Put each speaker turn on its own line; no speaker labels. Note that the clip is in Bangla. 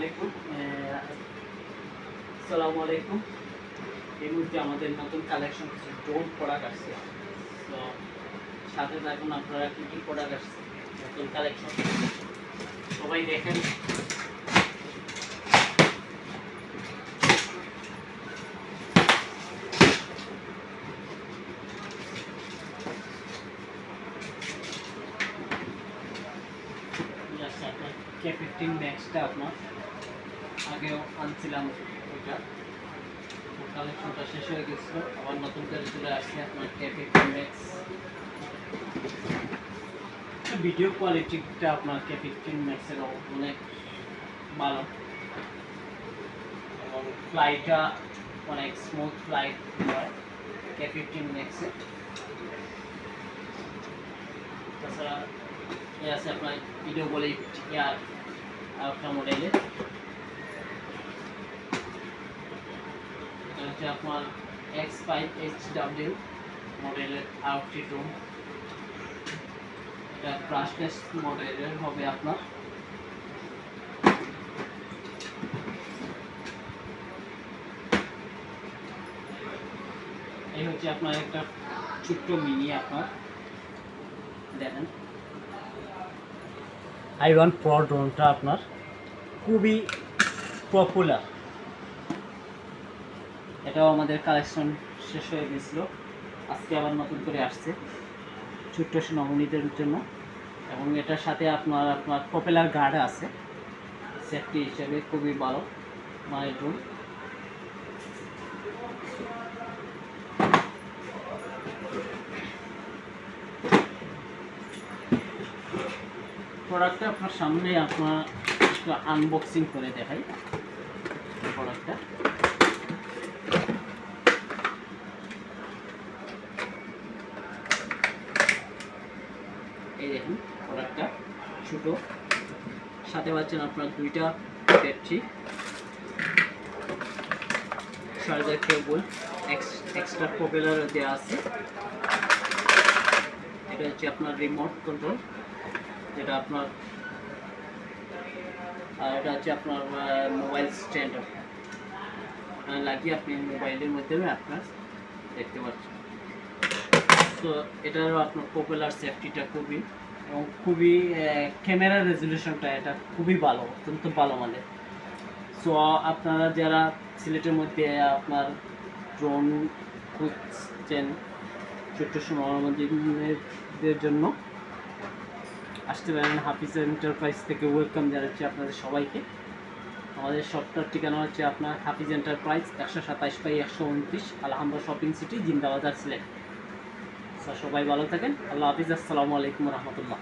আলাইকুম। আসসালামু আলাইকুম। এই মুহূর্তে আমাদের নতুন কালেকশন কিছু ড্রোন প্রোডাক্ট আসছে। তো সাথে থাকুন আপনারা কী কী প্রোডাক্ট আসছে নতুন কালেকশন সবাই দেখেন। আপনার K15 ম্যাক্সটা আপনার আগেও আনছিলাম, ওইটা কালেকশনটা শেষ হয়ে গেছিলো, আবার নতুন করে চলে আসছে আপনার K15 ম্যাক্স। ভিডিও কোয়ালিটিটা আপনার K15 ম্যাক্সের অনেক ভালো এবং ফ্লাইটটা অনেক স্মুথ ফ্লাইট হয় K15 ম্যাক্সে। তাছাড়া এ আছে আপনার ভিডিও বলে ইয়ার আরেকটা মডেলে, এটা হচ্ছে আপনার X5HW মডেলের আউটটি ড্রোন। এটা ব্রাশলেস মডেলের হবে আপনার। এই হচ্ছে আপনার একটা ছোট্ট মিনি, আপনার দেখেন i1 Pro ড্রোনটা আপনার খুবই পপুলার। এটাও আমাদের কালেকশন শেষ হয়ে গেছিল, আজকে আবার নতুন করে আসছে ছোট্ট নবনীদের জন্য। এবং এটার সাথে আপনার পপুলার গার্ড আছে, সেফটি হিসেবে খুবই ভালো মানের ড্রোন। প্রোডাক্টটা আপনার সামনে আপনার একটু আনবক্সিং করে দেখাই প্রোডাক্টটা। এই দেখুন প্রোডাক্টটা ছোট, সাথে পাচ্ছেন আপনার দুইটা battery, charger cable, extra propeller দেওয়া আছে। এটা হচ্ছে আপনার রিমোট কন্ট্রোল, যেটা আপনার, আর এটা হচ্ছে আপনার মোবাইল স্ট্যান্ড লাগিয়ে আপনি মোবাইলের মাধ্যমে আপনার দেখতে পাচ্ছেন। তো এটারও আপনার পপুলার সেফটিটা খুবই, এবং খুবই ক্যামেরা রেজলিউশনটা এটা খুবই ভালো, অত্যন্ত ভালো মানের। সো আপনারা যারা সিলেটের মধ্যে আপনার ড্রোন খুঁজছেন ছোট্ট সময়ের জন্য আসতে পারেন। হাফিজ এন্টারপ্রাইজ থেকে ওয়েলকাম জানাচ্ছি আপনাদের সবাইকে। আমাদের শপটার ঠিকানা হচ্ছে আপনার হাফিজ enterprise 127/129 আলহামরা shopping city, Zindabazar, Sylhet. সবাই ভালো থাকেন। আল্লাহ হাফিজ। আসসালামু আলাইকুম রহমতুল্লাহ।